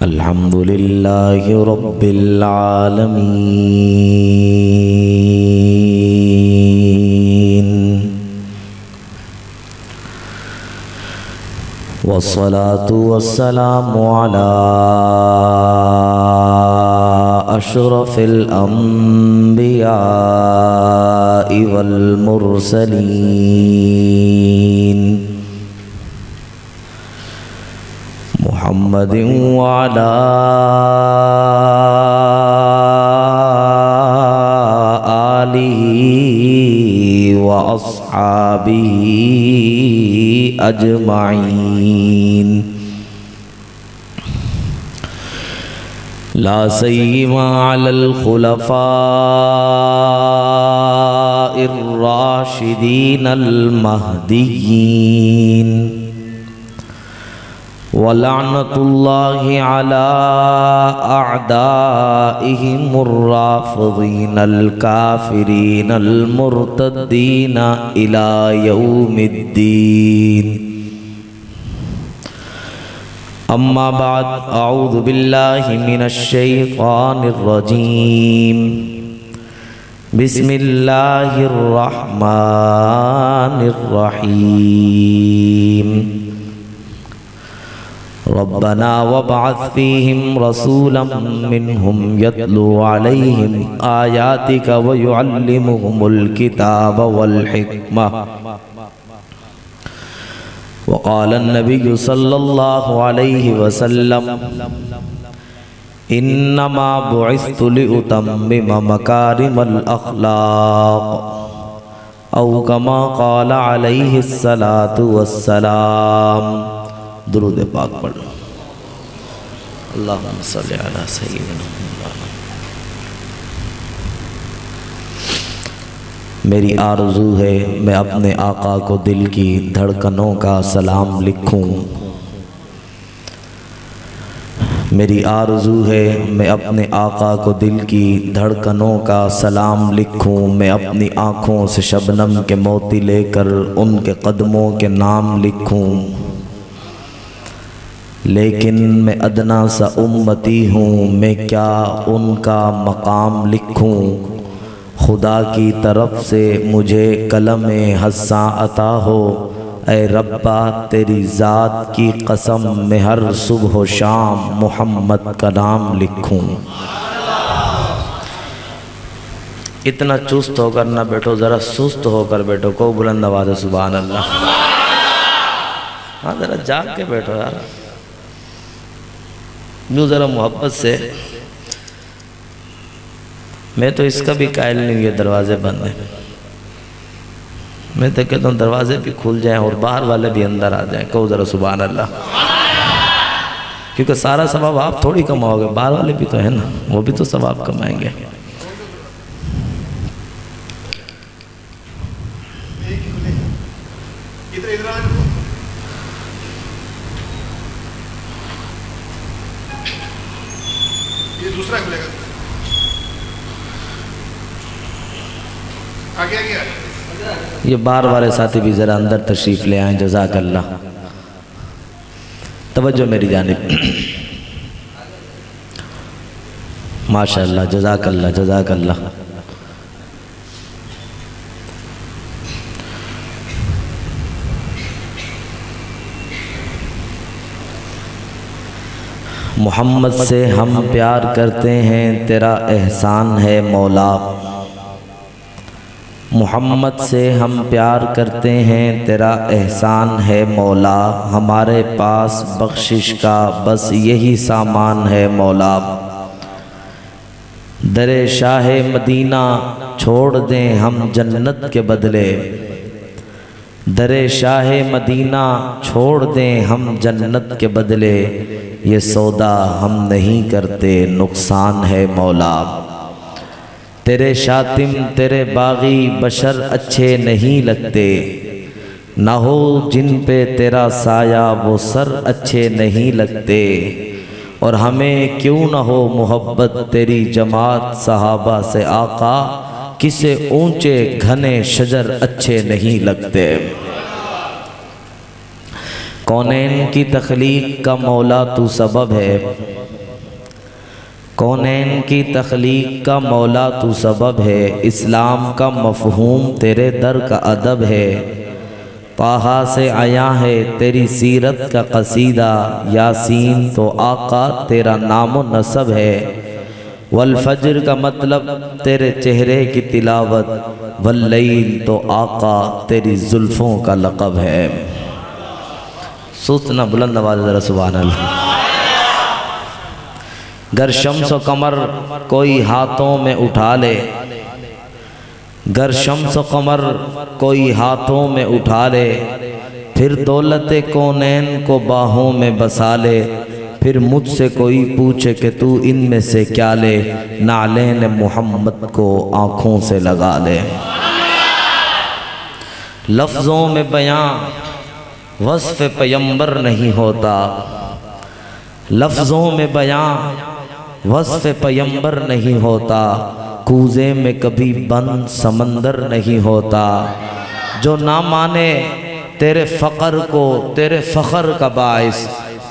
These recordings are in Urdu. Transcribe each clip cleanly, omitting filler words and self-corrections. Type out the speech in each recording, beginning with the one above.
الحمد للہ رب العالمین والصلاة والسلام على أشرف الأنبياء والمرسلين محمد وعلى آله وأصحابه أجمعين لا سيما على الخلفاء الراشدين المهديين ولعنة الله على أعدائهم الرافضين الكافرين المرتدين إلى يوم الدين أما بعد أعوذ بالله من الشيطان الرجيم بسم الله الرحمن الرحيم ربنا وابعث فيهم رسولا منهم يتلو عليهم آياتك ويعلمهم الكتاب والحكمة وقال النبي صلى الله عليه وسلم إنما بعثت لأتمم مكارم الأخلاق أو كما قال عليه الصلاة والسلام درود پاک پڑھ لو اللہم صلی علی سیدنا محمد۔ میری آرزو ہے میں اپنے آقا کو دل کی دھڑکنوں کا سلام لکھوں، میری آرزو ہے میں اپنے آقا کو دل کی دھڑکنوں کا سلام لکھوں، میں اپنی آنکھوں سے شبنم کے موتی لے کر ان کے قدموں کے نام لکھوں، لیکن میں ادنا سا امتی ہوں، میں کیا ان کا مقام لکھوں، خدا کی طرف سے مجھے قلم حساں عطا ہو، اے ربا تیری ذات کی قسم میں ہر صبح و شام محمد کا نام لکھوں۔ اتنا چست ہو کر نہ بیٹھو، ذرا سست ہو کر بیٹھو، کو بلند آواز ہے سبحان اللہ۔ ہاں ذرا جاگ کے بیٹھو یار، یوں ذرا محبت سے۔ میں تو اس کا بھی قائل نہیں ہوں یہ دروازے بند ہیں، میں تو کہتا ہوں دروازے بھی کھل جائیں اور باہر والے بھی اندر آ جائیں، کہو ذرا سبحان اللہ، کیونکہ سارا ثواب آپ تھوڑی کماؤ گے، باہر والے بھی تو ہیں نا، وہ بھی تو ثواب کمائیں گے۔ یہ باہر والے ساتھی بھی ذرا اندر تشریف لے آئیں، جزاک اللہ، توجہ میری جانب، ماشاءاللہ، جزاک اللہ، جزاک اللہ۔ محمد سے ہم پیار کرتے ہیں، تیرا احسان ہے مولا، محمد سے ہم پیار کرتے ہیں، تیرا احسان ہے مولا، ہمارے پاس بخشش کا بس یہی سامان ہے مولا، در شاہ مدینہ چھوڑ دیں ہم جنت کے بدلے، در شاہ مدینہ چھوڑ دیں ہم جنت کے بدلے، یہ سودا ہم نہیں کرتے نقصان ہے مولا، تیرے شاتم تیرے باغی بشر اچھے نہیں لگتے، نہ ہو جن پہ تیرا سایہ وہ سر اچھے نہیں لگتے، اور ہمیں کیوں نہ ہو محبت تیری جماعت صحابہ سے آقا، کسے اونچے گھنے شجر اچھے نہیں لگتے۔ کونین کی تخلیق کا مولا تو سبب ہے، کونین کی تخلیق کا مولا تو سبب ہے، اسلام کا مفہوم تیرے در کا ادب ہے، طٰہٰ سے آیا ہے تیری سیرت کا قصیدہ، یاسین تو آقا تیرا نام و نسب ہے، والفجر کا مطلب تیرے چہرے کی تلاوت، واللیل تو آقا تیری زلفوں کا لقب ہے۔ سوچنا بلند آواز ذرا سبحان اللہ۔ گر شمس و قمر کوئی ہاتھوں میں اٹھا لے، گر شمس و قمر کوئی ہاتھوں میں اٹھا لے، پھر دولت کونین کو باہوں میں بسا لے، پھر مجھ سے کوئی پوچھے کہ تو ان میں سے کیا لے، نعلین محمد کو آنکھوں سے لگا لے۔ لفظوں میں بیاں وصف پیمبر نہیں ہوتا، لفظوں میں بیاں وصف پیمبر نہیں ہوتا، کوزے میں کبھی بند سمندر نہیں ہوتا، جو نہ مانے تیرے فقر کو تیرے فخر کا باعث،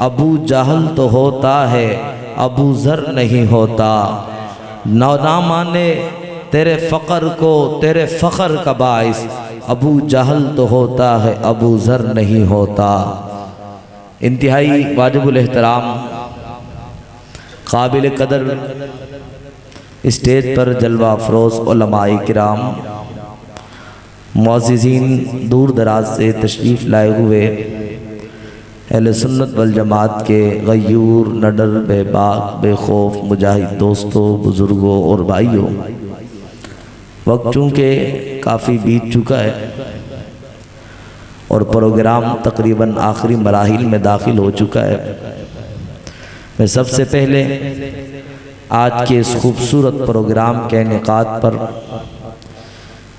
ابو جہل تو ہوتا ہے ابو ذر نہیں ہوتا، نہ مانے تیرے فقر کو تیرے فخر کا باعث، ابو جہل تو ہوتا ہے ابو ذر نہیں ہوتا۔ انتہائی واجب الاحترام قابل قدر اسٹیج پر جلوہ افروز علماء کرام، معززین دور دراز سے تشریف لائے ہوئے اہل سنت والجماعت کے غیور نڈر بے باک بے خوف مجاہد دوستوں بزرگوں اور بھائیوں، وقت چونکہ کافی بیت چکا ہے اور پروگرام تقریباً آخری مراحل میں داخل ہو چکا ہے، میں سب سے پہلے آج کے اس خوبصورت پروگرام کے انعقاد پر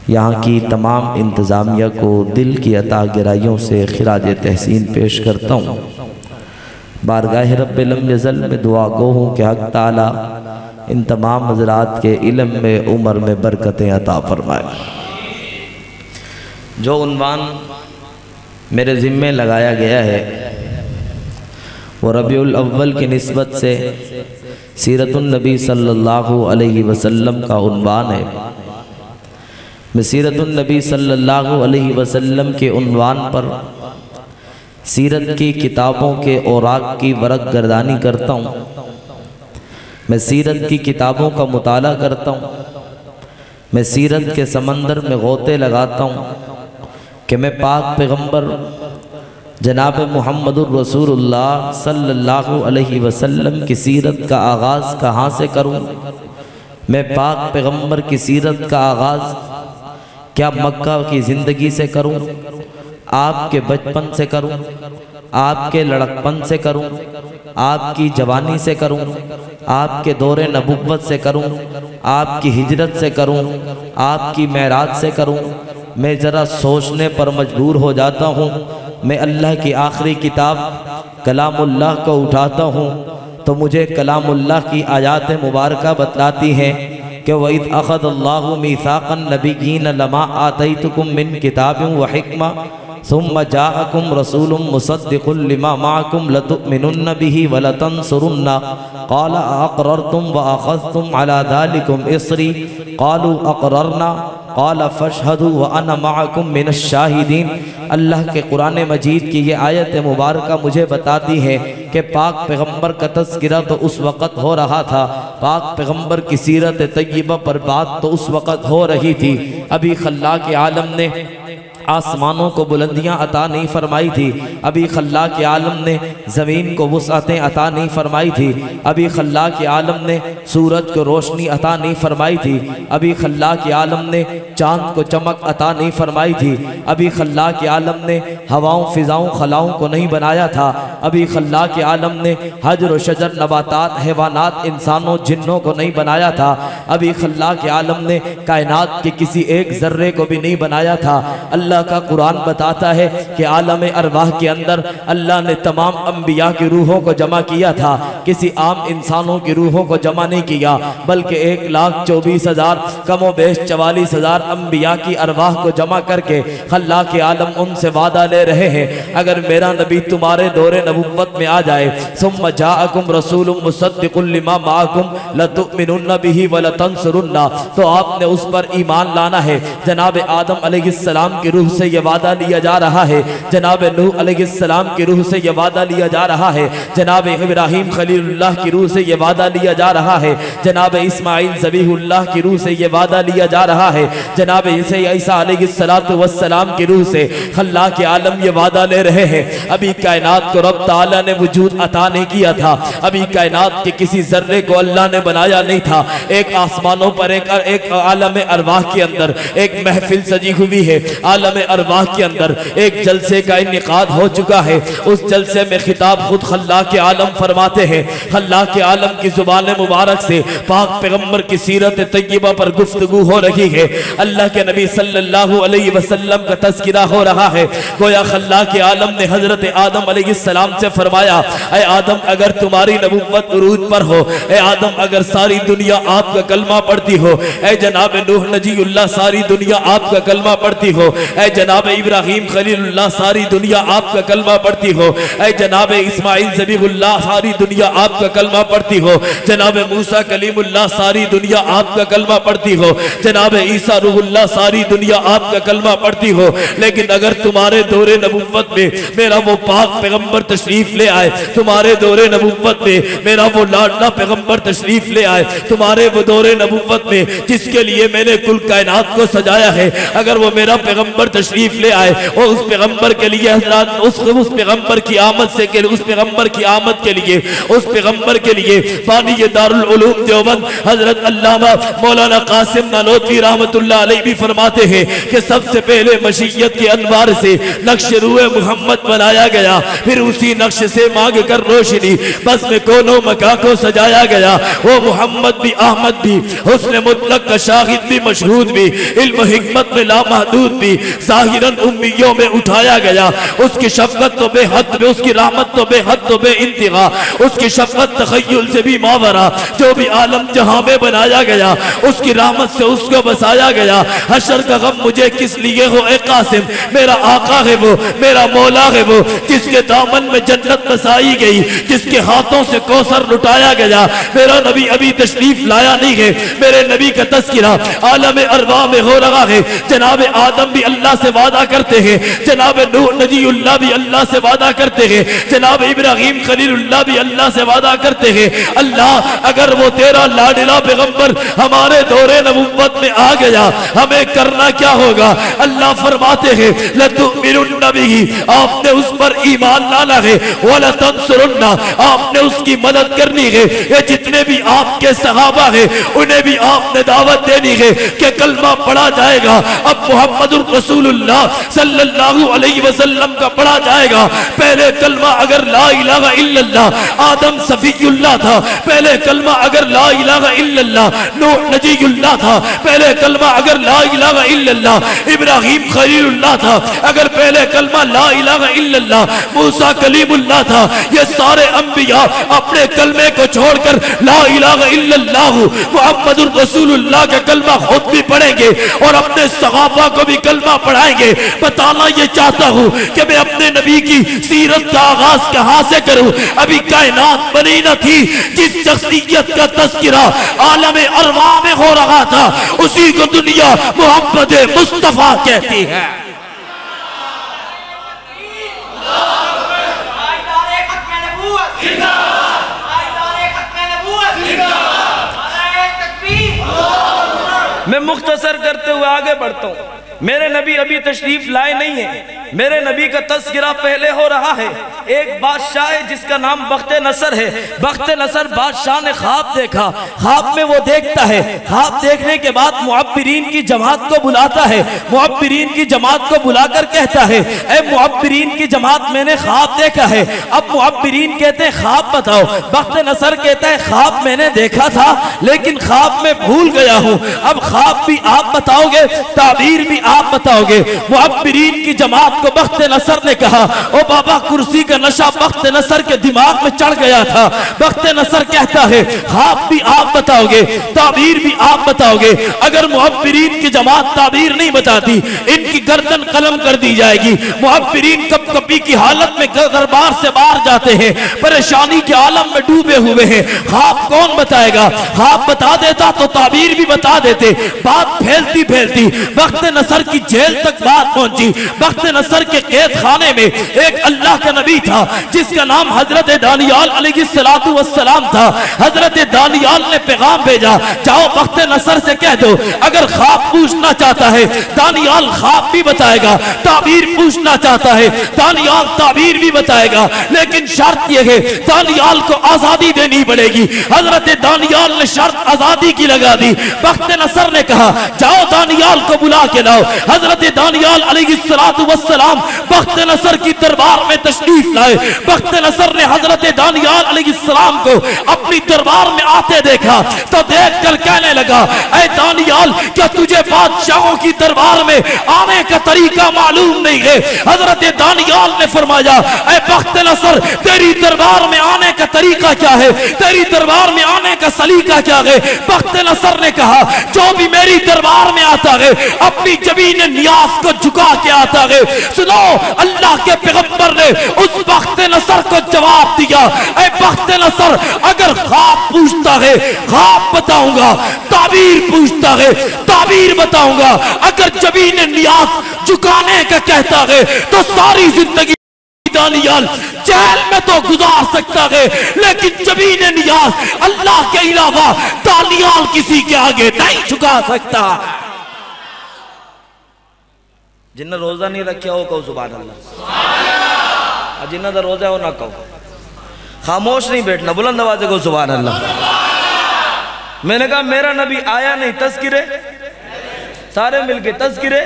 یہاں کی تمام انتظامیہ کو دل کی عطا گرائیوں سے خراج تحسین پیش کرتا ہوں۔ بارگاہ رب لم یزل میں دعا گو ہوں کہ حق تعالی ان تمام حضرات کے علم میں عمر میں برکتیں عطا فرمائے۔ جو عنوان میرے ذمے لگایا گیا ہے وہ ربیع الاول کی نسبت سے سیرت النبی صلی اللہ علیہ وسلم کا عنوان ہے۔ میں سیرت النبی صلی اللہ علیہ وسلم کے عنوان پر سیرت کی کتابوں کے اوراق کی ورق گردانی کرتا ہوں، میں سیرت کی کتابوں کا مطالعہ کرتا ہوں، میں سیرت کے سمندر میں غوطے لگاتا ہوں کہ میں پاک پیغمبر جناب محمد الرسول اللہ صلی اللہ علیہ وسلم کی سیرت کا آغاز کہاں سے کروں، میں پاک پیغمبر کی سیرت کا آغاز کیا مکہ کی زندگی سے کروں، آپ کے بچپن سے کروں، آپ کے لڑکپن سے کروں، آپ کی جوانی سے کروں، آپ کے دور نبوت سے کروں، آپ کی ہجرت سے کروں، آپ کی معراج سے کروں، میں ذرا سوچنے پر مجبور ہو جاتا ہوں۔ میں اللہ کی آخری کتاب کلام اللہ کو اٹھاتا ہوں تو مجھے کلام اللہ کی آیات مبارکہ بتلاتی ہیں کہ وَإِذْ أَخَذَ اللَّهُ مِيثَاقَ النَّبِيِّينَ لَمَا آتَيْتُكُم مِّن كِتَابٍ وَحِكْمَةٍ ثُمَّ جَاءَكُمْ رَسُولٌ مُصَدِّقٌ لِّمَا مَعَكُمْ لَتُؤْمِنُنَّ بِهِ وَلَتَنصُرُنَّهُ قَالَ أَأَقْرَرْتُمْ وَأَخَذْتُمْ عَلَى ذَلِكُمْ إِصْرِي قَالُوا أَقْرَرْنَا قَالَ فَاشْهَدُوا وَأَنَا مَعَكُمْ مِنَ الشَّاهِدِينَ۔ اللہ کے قرآن مجید کی یہ آیت مبارکہ مجھے بتاتی ہے کہ پاک پیغمبر کا تذکرہ تو اس وقت ہو رہا تھا، پاک پیغمبر کی سیرت طیبہ پر بات تو اس وقت ہو رہی تھی، ابھی خلاق عالم نے آسمانوں کو بلندیاں عطا نہیں فرمائی تھی، ابھی خلاق عالم نے زمین کو وسعتیں عطا نہیں فرمائی تھی، ابھی خلاق عالم نے سورج کو روشنی عطا نہیں فرمائی تھی، ابھی خلاق عالم نے چاند کو چمک عطا نہیں فرمائی تھی، ابھی خلاق عالم نے ہواؤں فضاؤں خلاؤں کو نہیں بنایا تھا، ابھی خلاق عالم نے حجر و شجر نباتات حیوانات انسانوں جنوں کو نہیں بنایا تھا، ابھی خلاق عالم نے کائنات کے کسی ایک ذرے کو بھی نہیں بنایا تھا۔ اللہ اللہ کا قرآن بتاتا ہے کہ عالم ارواح کے اندر اللہ نے تمام انبیاء کی روحوں کو جمع کیا تھا، کسی عام انسانوں کی روحوں کو جمع نہیں کیا، بلکہ 1,24,000 کم و بیش 44,000 انبیاء کی ارواح کو جمع کر کے خلاق عالم ان سے وعدہ لے رہے ہیں، اگر میرا نبی تمہارے دور نبوت میں آ جائے ثم جاءکم رسول مصدق لما معکم لتؤمنن به ولتنصرن، تو آپ نے اس پر ایمان لانا ہے۔ جناب آدم علیہ السلام کی روح سے یہ وعدہ لیا جا رہا ہے، جناب نوح علیہ السلام کی روح سے یہ وعدہ لیا جا رہا ہے، جناب ابراہیم خلیل اللہ کی روح سے یہ وعدہ لیا جا رہا ہے، جناب اسماعیل ذبیح اللہ کی روح سے یہ وعدہ لیا جا رہا ہے، جناب عیسیٰ علیہ السلام کی روح سے خلاق عالم یہ وعدہ لے رہے ہیں۔ ابھی کائنات کو رب تعالیٰ نے وجود عطا نہیں کیا تھا، ابھی کائنات کے کسی ذرے کو اللہ نے بنایا نہیں تھا، ایک آسمانوں پر ایک عالم ارواح کے اندر ایک محفل سجی ہوئی ہے، عالم ارواح کے اندر ایک جلسے کا انعقاد ہو چکا ہے، اس جلسے میں خطاب خود خلاق عالم فرماتے ہیں، خلاق عالم کی زبان مبارک سے پاک پیغمبر کی سیرت طیبہ پر گفتگو ہو رہی ہے، اللہ کے نبی صلی اللہ علیہ وسلم کا تذکرہ ہو رہا ہے۔ گویا خلاق عالم نے حضرت آدم علیہ السلام سے فرمایا، اے آدم اگر تمہاری نبوت عروج پر ہو، اے آدم اگر ساری دنیا آپ کا کلمہ پڑھتی ہو، اے جناب نوح نجی اللہ ساری دنیا آپ کا کلمہ پڑھتی ہو، اے جناب ابراہیم خلیل اللہ ساری دنیا آپ کا کلمہ پڑھتی ہو، اے جناب اسماعیل ذبیح اللہ ساری دنیا آپ کا کلمہ پڑھتی ہو، جناب موسیٰ کلیم اللہ ساری دنیا آپ کا کلمہ پڑھتی ہو، جناب عیسیٰ روح اللہ ساری دنیا آپ کا کلمہ پڑھتی ہو، لیکن اگر تمہارے دور نبوت میں میرا وہ پاک پیغمبر تشریف لے آئے، تمہارے دور نبوت میں میرا وہ لاڈلا پیغمبر تشریف لے آئے، تمہارے وہ دور نبوت میں جس کے لیے میں نے کل کائنات کو سجایا ہے، اگر وہ میرا پیغمبر تشریف لے آئے اور اس پیغمبر کے لیے حضرات اس پیغمبر کی آمد سے اس پیغمبر کی آمد کے لیے اس پیغمبر کے لیے بانی دارالعلوم دیوبند حضرت علامہ مولانا قاسم نانوتوی رحمت اللہ علیہ بھی فرماتے ہیں کہ سب سے پہلے مشیت کے انوار سے نقش روح محمد بنایا گیا، پھر اسی نقش سے مانگ کر روشنی بس میں کونوں مکان کو سجایا گیا، وہ محمد بھی احمد بھی حسن مطلق کا شاہد بھی مشہود بھی علم و حکمت میں لامحدود بھی ظاہراً امیوں میں اٹھایا گیا، اس کی شفقت تو بے حد بھی، اس کی رحمت تو بے حد تو بے انتہا، اس کی شفقت تخیل سے بھی ماورا، جو بھی عالم جہاں میں بنایا گیا اس کی رحمت سے اس کو بسایا گیا۔ حشر کا غم مجھے کس لیے ہو اے قاسم، میرا آقا ہے وہ، میرا مولا ہے وہ، جس کے دامن میں جنت بسائی گئی، جس کے ہاتھوں سے کوثر لٹایا گیا۔ میرا نبی ابھی تشریف لایا نہیں ہے، میرے نبی کا تذکرہ عالم ارواح میں ہو رہا ہے، جناب آدم بھی اللہ سے وعدہ کرتے ہیں، جناب نوح نجی اللہ بھی اللہ سے وعدہ کرتے ہیں، جناب ابراہیم خلیل اللہ بھی اللہ سے وعدہ کرتے ہیں، اللہ اگر وہ تیرا لاڈلا پیغمبر ہمارے دور نبوت میں آ گیا ہمیں کرنا کیا ہوگا؟ اللہ فرماتے ہیں لَتُؤْمِنُنَّ بِهِ، آپ نے اس پر ایمان لانا ہے، وَلَتَنْصُرُنَّ، آپ نے اس کی مدد کرنی ہے، یہ جتنے بھی آپ کے صحابہ ہیں انہیں بھی آپ نے دعوت دینی ہے کہ کلمہ پڑھا جائے گا، اب محمد الرسول اللہ صلی اللہ علیہ وسلم کا پڑھا جائے گا۔ پہلے کلمہ اگر لا الہ الا اللہ آدم صفی اللہ تھا، پہلے کلمہ اگر لا الہ الا اللہ نوح نجی اللہ تھا، پہلے کلمہ اگر لا الہ الا اللہ ابراہیم خلیل اللہ تھا، اگر پہلے کلمہ لا الہ الا اللہ موسیٰ کلیم اللہ تھا، یہ سارے انبیاء اپنے کلمے کو چھوڑ کر لا الہ الا اللہ محمد الرسول اللہ کا کلمہ خود بھی پڑھیں گے اور اپنے صحابہ کو بھی کلمہ پڑھائیں گے۔ بتانا یہ چاہتا ہوں کہ میں اپنے نبی کی سیرت کا آغاز کہاں سے کروں؟ ابھی کائنات بنی نہ تھی، جس شخصیت کا تذکرہ عالم ارواح میں ہو رہا تھا اسی کو دنیا محمد مصطفیٰ کہتی ہے۔ میں مختصر کرتے ہوئے آگے بڑھتا ہوں، میرے نبی ابھی تشریف لائے نہیں ہیں، میرے نبی کا تذکرہ پہلے ہو رہا ہے۔ ایک بادشاہ ہے جس کا نام بخت نصر ہے۔ بخت نصر بادشاہ نے خواب دیکھا، خواب میں وہ دیکھتا ہے، خواب دیکھنے کے بعد معبرین کی جماعت کو بلاتا ہے، معبرین کی جماعت کو بلا کر کہتا ہے اے معبرین کی جماعت میں نے خواب دیکھا ہے۔ اب معبرین کہتے ہیں خواب بتاؤ۔ بخت نصر کہتا ہے خواب میں نے دیکھا تھا لیکن خواب میں بھول گیا ہوں، اب خواب بھی آپ بتاؤ گے، تعبیر بھی آپ بتاؤ گے۔ معبرین کی جماعت کو بخت نصر نے کہا او بابا کرسی کا نشہ بخت نصر کے دماغ میں چڑھ گیا تھا۔ بخت نصر کہتا ہے خواب بھی آپ بتاؤ گے، تعبیر بھی آپ بتاؤ گے، اگر معبرین کی جماعت تعبیر نہیں بتاتی ان کی گردن قلم کر دی جائے گی۔ معبرین کب کبھی کی حالت میں دربار سے باہر جاتے ہیں، پریشانی کے عالم میں ڈوبے ہوئے ہیں، خواب کون بتائے گا؟ خواب بتا دیتا تو تعبیر بھی بتا دیتے۔ بات پھیلتی پھیلتی بخت نصر کی جیل تک بات پہنچی۔ بخت نصر کے قید خانے میں ایک اللہ کا نبی تھا جس کا نام حضرت دانیال علیہ السلام تھا۔ حضرت دانیال نے پیغام بھیجا جاؤ بخت نصر سے کہہ دو اگر خواب پوچھنا چاہتا ہے دانیال خواب بھی بتائے گا، تعبیر پوچھنا چاہتا ہے دانیال تعبیر بھی بتائے گا، لیکن شرط یہ ہے دانیال کو آزادی دینی پڑے گی۔ حضرت دانیال نے شرط آزادی کی لگا دی۔ بخت نصر نے کہا جاؤ دانیال کو بلا کے لاؤ۔ حضرت دانیال علیہ السلام بخت نصر کی دربار میں تشریف لائے۔ بخت نصر نے حضرت دانیال علیہ السلام کو اپنی دربار میں آتے دیکھا تو دیکھ کر کہنے لگا اے دانیال کیا تجھے بادشاہوں کی دربار میں آنے کا طریقہ معلوم نہیں ہے؟ حضرت دانیال نے فرمایا اے بخت نصر تیری دربار میں آنے کا طریقہ کیا ہے؟ تیری دربار میں آنے کا سلیقہ کیا ہے؟ بخت نصر نے کہا جو بھی میری دربار میں آتا ہے اپنی جبین نیاز کو جھکا کے آتا ہے۔ سنو اللہ کے پیغمبر نے اس بخت نصر کو جواب دیا اے بخت نصر اگر خواب پوچھتا ہے خواب بتاؤں گا، تعبیر پوچھتا ہے تعبیر بتاؤں گا، اگر جبین نیاز جھکانے کا کہتا ہے تو ساری زندگی دانیال جیل میں تو گزار سکتا ہے لیکن جبین نیاز اللہ کے علاوہ دانیال کسی کے آگے نہیں جھکا سکتا۔ جنہ روزہ نہیں رکھیا ہو کہو سبحان اللہ، جنہ دا روزہ ہو نہ کہو، خاموش نہیں بیٹھنا، بلند آوازیں کہو سبحان اللہ۔ میں نے کہا میرا نبی آیا نہیں، تذکرے سارے مل کے تذکرے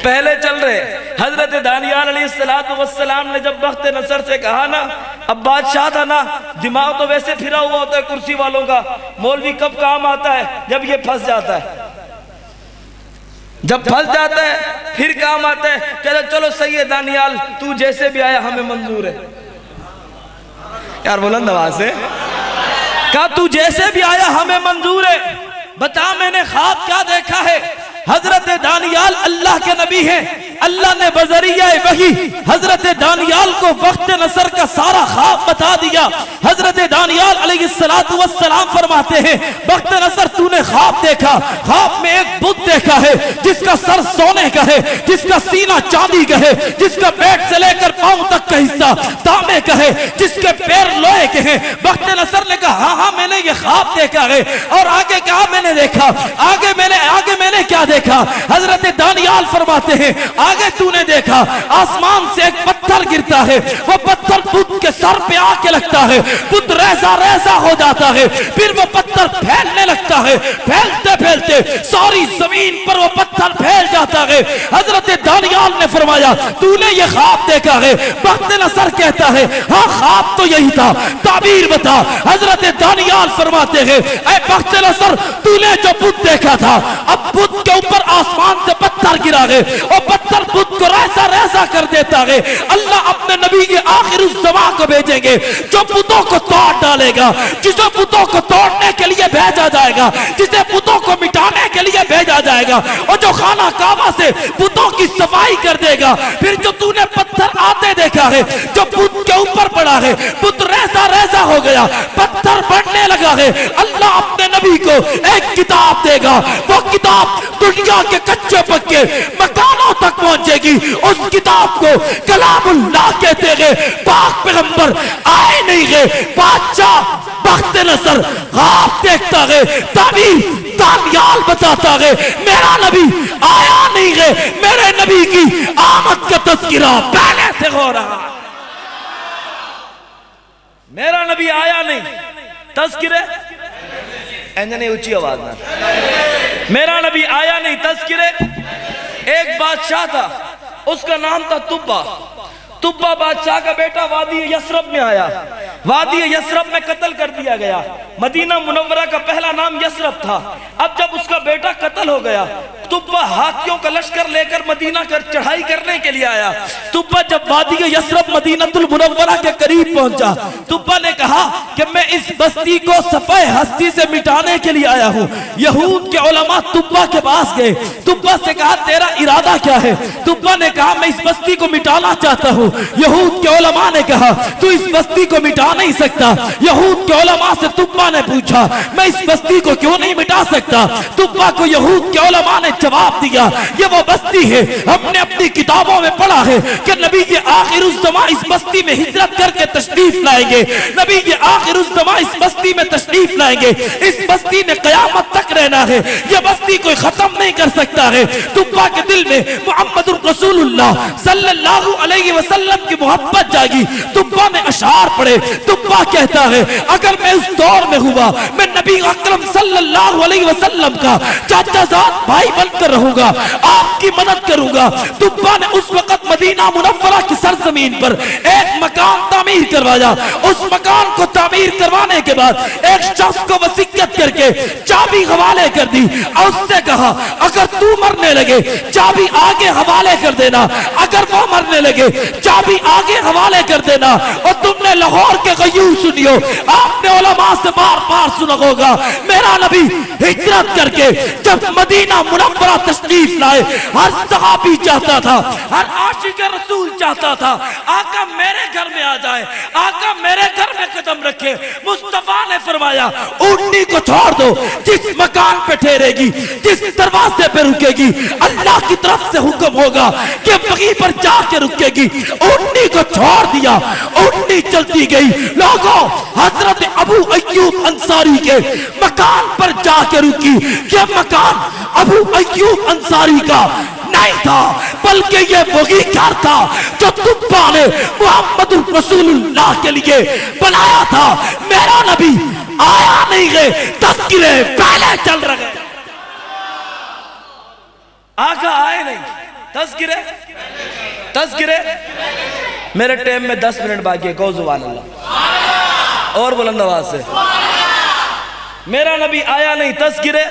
پہلے چل رہے۔ حضرت دانیال علیہ السلام نے جب بخت نصر سے کہا نا، اب بادشاہ تھا نا، دماغ تو ویسے پھرا ہوا ہوتا ہے کرسی والوں کا، مولوی کب کام آتا ہے جب یہ پھنس جاتا ہے، جب پھنس جاتا ہے پھر کام آتا ہے، کہتا چلو صحیح ہے دانیال تو جیسے بھی آیا ہمیں منظور ہے۔ یار بلند آواز سے کہا تو جیسے بھی آیا ہمیں منظور ہے، بتا میں نے خواب کیا دیکھا ہے؟ حضرت دانیال اللہ کے نبی ہیں، اللہ نے بذریعہ وحی حضرت دانیال کو بخت نصر کا سارا خواب بتا دیا۔ حضرت دانیال علیہ السلام فرماتے ہیں بخت نصر تو نے خواب دیکھا، خواب میں ایک بت دیکھا ہے جس کا سر سونے کا ہے، جس کا سینہ چاندی کا ہے، جس کا پیٹ سے لے کر پاؤں تک کا حصہ تانبے کا ہے، جس کے پیر لوہے کے ہیں۔ بخت نصر نے کہا ہاں میں نے یہ خواب دیکھا ہے، اور آگے کہا میں نے دیکھا، آگے میں نے کیا دیکھا؟ حضرت دانیال فرماتے ہیں آگے تو نے دیکھا آسمان سے ایک پتھر گرتا ہے، وہ پتھر بت کے سر پہ آ کے لگتا ہے، بت ریزہ ریزہ ہو جاتا ہے، پھر وہ پتھر پھیلنے لگتا ہے، پھیلتے پھیلتے ساری زمین پر وہ پتھر پھیل جاتا ہے۔ حضرت دانیال نے فرمایا تو نے یہ خواب دیکھا ہے؟ بخت نصر کہتا ہے ہاں خواب تو یہی تھا، تعبیر بتا۔ حضرت دانیال فرماتے ہیں اے بخت نصر تو نے جو بت دیکھا تھا، اب بت کے اوپر آسمان سے پتھر گرا ہے اور پتھر بت کو ریزہ ریزہ کر دیتا ہے۔ اللہ اپنے نبی کے آخر الزمان کو بھیجیں گے جو بتوں کو توڑ ڈالے گا، جسے بتوں کو توڑنے کے لیے بھیجا جائے گا، جسے بتوں کو مٹانے کے لیے بھیجا جائے گا، اور جو خانہ کعبہ سے بتوں کی صفائی کر دے گا۔ پھر جو تو نے پتھر آتے دیکھا ہے جو بت کے اوپر پڑا ہے، بت ریزہ ریزہ ہو گیا، پتھر بڑھنے لگا ہے، اللہ اپنے نبی کو ایک کتاب دے گا، وہ کتاب دنیا کے کچے پکے مکانوں تک پہنچے گی۔ اس کتاب کو کلام اللہ کہتے گے، پاک پیغمبر آئے نہیں گے، بادشاہ بخت نصر خواب دیکھتا ہے، تعبیر دانیال بتاتا ہے میرا نبی آیا نہیں ہے، میرے نبی کی آمد کا تذکرہ پہلے سے ہو رہا۔ میرا نبی آیا نہیں، تذکرے انجنے اونچی آواز نہ، میرا نبی آیا نہیں، تذکرے۔ ایک بادشاہ تھا، اس کا نام تھا تبا۔ تبا بادشاہ کا بیٹا وادی یسرب میں آیا، وادی یسرب میں قتل کر دیا گیا۔ مدینہ منورہ کا پہلا نام یسرب تھا۔ اب جب اس کا بیٹا قتل ہو گیا، تبا ہاتھیوں کا لشکر لے کر مدینہ کر چڑھائی کرنے کے لیے آیا۔ تبا جب وادی یسرب مدینہ المنورہ کے قریب پہنچا، تبا نے کہا کہ میں اس بستی کو صفحہ ہستی سے مٹانے کے لیے آیا ہوں۔ یہود کے علماء تبا کے پاس گئے، تبا سے کہا تیرا ارادہ کیا ہے؟ تبا نے کہا میں اس بستی کو مٹانا چاہتا ہوں۔ یہود کے علماء نے کہا تو اس بستی کو مٹا نہیں سکتا۔ یہود کے علماء سے تبا نے پوچھا میں اس بستی کو کیوں نہیں مٹا سکتا؟ تبا کو یہود کے علماء نے جواب دیا یہ وہ بستی ہے، ہم نے اپنی کتابوں میں پڑھا ہے کہ نبی یہ آخر الزمان اس بستی میں ہجرت کر کے تشریف لائیں گے، نبی یہ آخر الزمان اس بستی میں تشریف لائیں گے، اس بستی نے قیامت تک رہنا ہے، یہ بستی کوئی ختم نہیں کر سکتا ہے۔ تبا کے دل میں محمد رسول اللہ صلی اللہ علیہ وسلم کی محبت جاگی۔ تبا نے اشعار پڑھے۔ تبا کہتا ہے اگر میں اس دور میں ہوا میں نبی اکرم صلی اللہ علیہ وسلم کا چاچا زاد بھائی بن کر رہوں گا، آپ کی مدد کروں گا۔ تبا نے اس وقت مدینہ منورہ کی سرزمین پر ایک مکان تعمیر کروایا۔ اس مکان کو تعمیر کروانے کے بعد ایک شخص کو وصیت کر کے چابی حوالے کر دی اور اس سے کہا اگر تو مرنے لگے چابی آگے حوالے کر دینا، اگر وہ مرنے لگے چابی آگے حوالے کر دینا۔ اور تم نے لاہور کے غیور سنیو، آپ نے علماء سے بار بار سنا ہوگا میرا نبی ہجرت کر کے جب مدینہ منورہ تشریف لائے، ہر صحابی چاہتا تھا، ہر عاشق رسول چاہتا تھا آقا میرے گھر میں آ جائے، آقا میرے گھر میں قدم رکھے۔ مصطفیٰ نے فرمایا اونٹنی کو چھوڑ دو، جس مکان پہ ٹھہرے گی، جس دروازے پہ رکے گی، اللہ کی طرف سے حکم ہوگا کہ وہیں پر جا کے رکے گی۔ اونٹنی کو چھوڑ دیا، اونٹنی چلتی گئی۔ لوگوں حضرت ابو ایوب انصاری کے مکان پر جا کے رکی۔ یہ مکان ابو ایوب انصاری کا نہیں تھا بلکہ یہ وہی گھر تھا جو تبا نے محمد رسول اللہ کے لیے بنایا تھا۔ میرا نبی آیا نہیں ہے، تذکرے پہلے چل رہے۔ آقا آئے نہیں، تذکرے تذکرے۔ میرے ٹیم میں 10 منٹ باقی ہے، کہو سبحان اللہ اور بلند آواز سے۔ میرا نبی آیا نہیں، تذکرے۔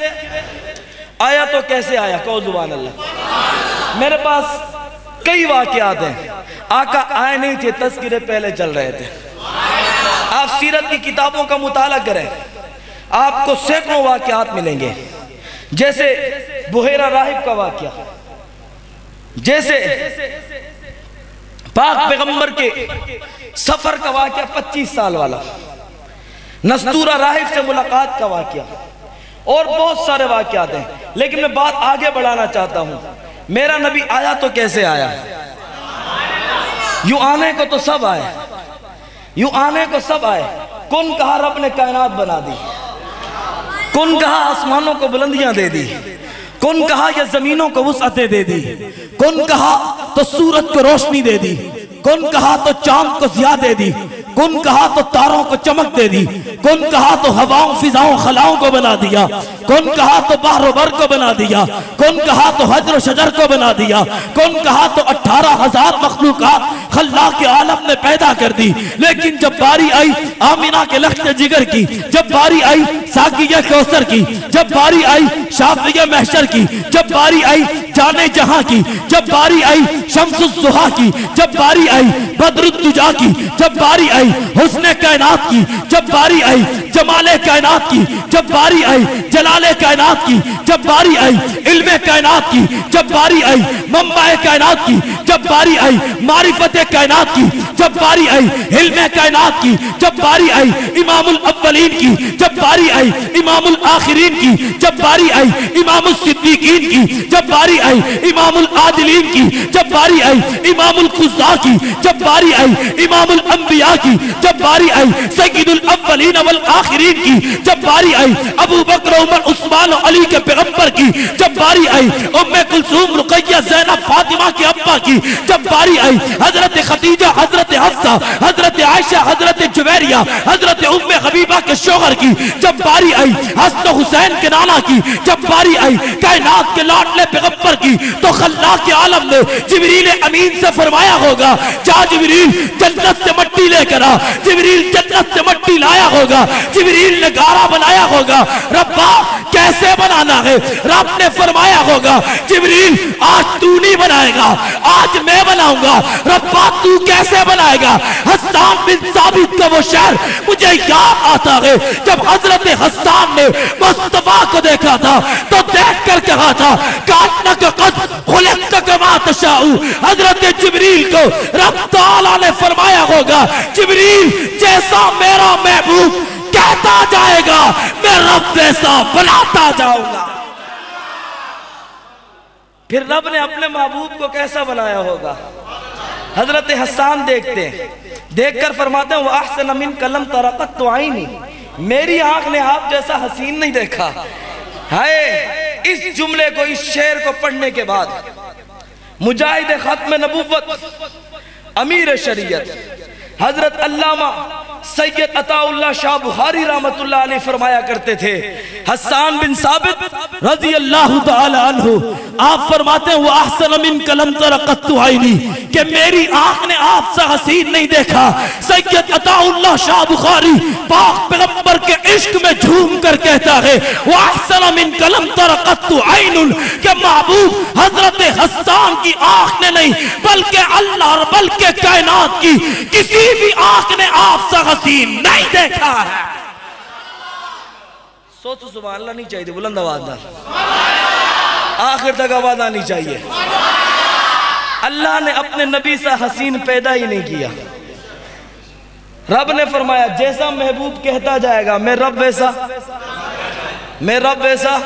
آیا تو کیسے آیا، کہو سبحان اللہ۔ میرے پاس کئی واقعات ہیں، آقا آئے نہیں تھے، تذکرے پہلے چل رہے تھے۔ آپ سیرت کی کتابوں کا مطالعہ کریں، آپ کو سینکڑوں واقعات ملیں گے، جیسے بحیرہ راہب کا واقعہ، جیسے پاک پیغمبر کے سفر کا واقعہ 25 سال والا، نستورہ راہب سے ملاقات کا واقعہ، اور بہت سارے واقعات ہیں۔ لیکن میں بات آگے بڑھانا چاہتا ہوں، میرا نبی آیا تو کیسے آیا؟ یوں آنے کو تو سب آئے، یوں آنے کو سب آئے۔ کن کہا رب نے کائنات بنا دی، کن کہا آسمانوں کو بلندیاں دے دی، کن کہا یہ زمینوں کو وسعتیں دے دی، کن کہا تو سورج کو روشنی دے دی، کن کہا تو چاند کو ضیاء دے دی، کن کہا تو تاروں کو چمک دے دی، کن کہا تو ہواؤں فضاؤں خلاؤں کو بنا دیا، کن کہا تو بحر و بر کو بنا دیا، کن کہا تو حجر و شجر کو بنا دیا، کن کہا تو 18,000 مخلوقات خلاق عالم نے پیدا کر دی۔ لیکن جب باری آئی آمینہ کے لخت جگر کی، جب باری آئی ساقیہ کوثر کی، جب باری آئی شافیہ محشر کی، جب باری آئی جانے جہاں کی، جب باری آئی شمس الضحیٰ کی، جب باری آئی بدر الدجا کی، جب باری آئی حسن کائنات کی، جب باری آئی جمال کائنات کی، جب باری آئی جلال کائنات کی، جب باری آئی علم کائنات کی، جب باری آئی منبع کائنات کی، جب باری آئی معرفت کائنات کی، جب باری آئی علم کائنات کی، جب باری آئی امام الاولین کی، جب باری آئی آئی امام الآخرین کی، جب باری آئی امام الصدیقین کی، جب باری آئی امام العادلین کی، جب باری آئی امام القضاء کی، جب باری آئی امام الانبیاء کی، جب باری آئی سید الاولین والآخرین کی، جب باری آئی ابو بکر عمر عثمان و علی کے پیغمبر کی، جب باری آئی ام کلثوم رقیہ زینب فاطمہ کے ابا کی، جب باری آئی حضرت خدیجہ، حضرت حفصہ، حضرت عائشہ، حضرت جویریہ، حضرت ام حبیبہ کے شوہر کی، جب باری آئی حسن و حسین کے نانا کی، جب باری آئی کائنات کے لاڈلے پیغمبر کی، تو خلاق عالم نے جبریل امین سے فرمایا ہوگا جا جبریل جنت سے مٹی لے کر آ، جبریل جنت سے مٹی لایا ہوگا، جبریل نے گارا بنایا ہوگا، ربا کیسے بنانا ہے؟ رب نے فرمایا ہوگا جبریل آج تو نہیں بنائے گا، آج میں بناؤں گا، ربا تو کیسے بنائے گا؟ حسان بن ثابت کا وہ شعر مجھے یاد آتا ہے، جب حضرت حسان نے مصطفیٰ کو دیکھا تھا تو دیکھ کر کہا تھا کانک قد خلقت کما تشاء، حضرت جبریل کو رب تعالیٰ نے فرمایا ہوگا جبریل جیسا میرا محبوب کہتا جائے گا میں رب ویسا بناتا جاؤں گا۔ پھر رب نے اپنے محبوب کو کیسا بنایا ہوگا؟ حضرت حسان دیکھتے ہیں، دیکھ کر فرماتے ہیں وَأَحْسَنَ مِنْكَ لَمْ تَرَ قَطُّ عَيْنِي، میری آنکھ نے آپ جیسا حسین نہیں دیکھا۔ ہائے اس جملے کو، اس شعر کو پڑھنے کے بعد مجاہد ختم نبوت امیر شریعت حضرت علامہ سید عطا اللہ شاہ بخاری رحمت اللہ علیہ فرمایا کرتے تھے حسان بن ثابت رضی اللہ تعالی عنہ آپ فرماتے ہیں وَأَحْسَنَ مِنْكَ لَمْ تَرَ قَطُّ عَيْنِي کہ میری آنکھ نے آپ سے حسین نہیں دیکھا۔ سید عطا اللہ شاہ بخاری پاک پیغمبر کے عشق میں جھوم کر کہتا ہے وَأَحْسَنَ مِنْكَ لَمْ تَرَ قَطُّ عَيْنٌ کہ محبوب حضرت حسان کی آنکھ نے نہیں بلکہ اللہ اور بلکہ کائنات کی کسی بھی آنکھ نے آپ سے حسین نہیں دیکھا ہے۔ سوچو سبحان اللہ نہیں چاہیے، بلند آواز نہ، آخر تک آواز آنی چاہیے۔ اللہ نے اپنے نبی سے حسین پیدا ہی نہیں کیا۔ رب نے فرمایا جیسا محبوب کہتا جائے گا میں رب ویسا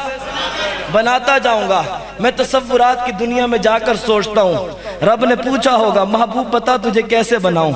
بناتا جاؤں گا۔ میں تصورات کی دنیا میں جا کر سوچتا ہوں رب نے پوچھا ہوگا محبوب بتا تجھے کیسے بناؤں؟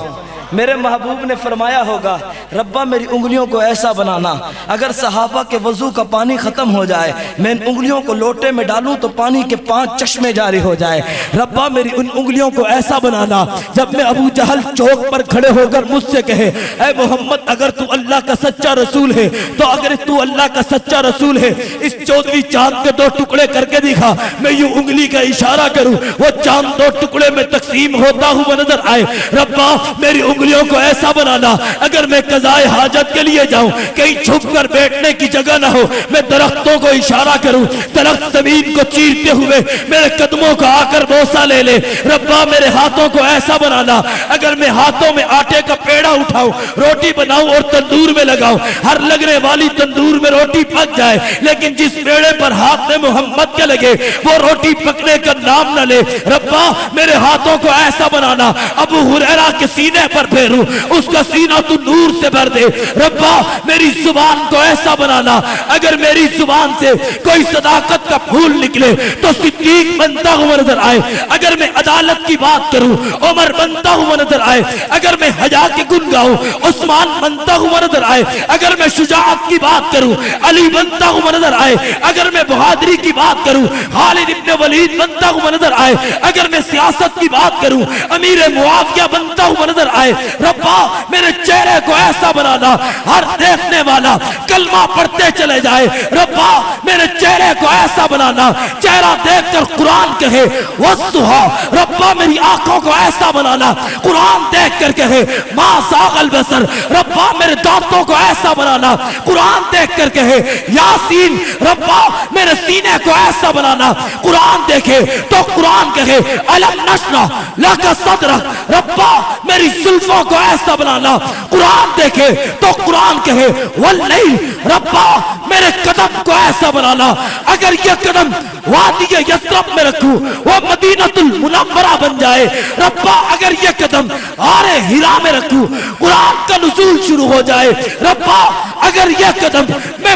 میرے محبوب نے فرمایا ہوگا ربا میری انگلیوں کو ایسا بنانا اگر صحابہ کے وضو کا پانی ختم ہو جائے میں ان انگلیوں کو لوٹے میں ڈالوں تو پانی کے 5 چشمے جاری ہو جائے۔ ربا میری ان انگلیوں کو ایسا بنانا جب میں ابو جہل چوک پر کھڑے ہو کر مجھ سے کہے اے محمد اگر تو اللہ کا سچا رسول ہے تو اگر تو اللہ کا سچا رسول ہے اس 14ویں چاند کے 2 ٹکڑے کر کے دکھا، میں یوں انگلی کا اشارہ کروں وہ چاند 2 ٹکڑے میں تقسیم ہوتا ہوا نظر آئے۔ ربا میری انگلیوں کو ایسا بنانا اگر میں قضائے حاجت کے لیے جاؤں کہیں چھپ کر بیٹھنے کی جگہ نہ ہو میں درختوں کو اشارہ کروں درخت زمین کو چیرتے ہوئے میرے قدموں کو آ کر بوسہ لے لے۔ ربا میرے ہاتھوں کو ایسا بنانا اگر میں ہاتھوں میں آٹے کا پیڑا اٹھاؤں روٹی بناؤں اور تندور میں لگاؤں ہر لگنے والی تندور میں روٹی پک جائے لیکن جس پیڑے پر ہاتھ میں محمد کے لگے وہ روٹی پکنے کا نام نہ لے۔ ربا میرے ہاتھوں کو ایسا بنانا ابو ہریرہ کے سینے پر پھیروں اس کا سینہ تو نور سے بھر دے۔ ربا میری زبان کو ایسا بنانا اگر میری زبان سے کوئی صداقت کا پھول نکلے تو صدیق بنتا ہوا نظر آئے، اگر میں عدالت کی بات کروں عمر بنتا ہوا نظر آئے، اگر میں حیا کی گن گاؤں عثمان بنتا ہوا نظر آئے، اگر میں شجاعت کی بات کروں علی بنتا ہوا نظر آئے، اگر میں بہادری کی بات کروں خالد ابن ولید بنتا ہوا نظر آئے، اگر میں سیاست کی بات کروں امیر معاویہ بنتا ہوا نظر آئے۔ ربا میرے چہرے کو ایسا بنانا ہر دیکھنے والا کلمہ پڑھتے چلے جائے۔ ربا میرے چہرے کو ایسا بنانا چہرہ دیکھ کر قرآن کہے وَالضُّحَىٰ، ربا میری آنکھوں کو ایسا بنانا قرآن دیکھ کر کہے مَا زَاغَ الْبَصَرُ، ربا میرے دانتوں کو ایسا بنانا قرآن دیکھ کر کہے یاسین، ربا میرے سینے کو ایسا بنانا قرآن دیکھے تو قرآن کہے أَلَمْ نَشْرَحْ لَكَ صَدْرَكَ، ربا میری زلفوں کو ایسا بنانا قرآن دیکھے تو قرآن کہے واللیل، ربا میرے قدم کو ایسا بنانا اگر یہ قدم وادی یثرب میں رکھوں وہ مدینہ المنورہ بن جائے۔ ربا اگر یہ قدم غار ہرا میں رکھوں قرآن کا نزول شروع ہو جائے۔ ربا اگر یہ قدم میں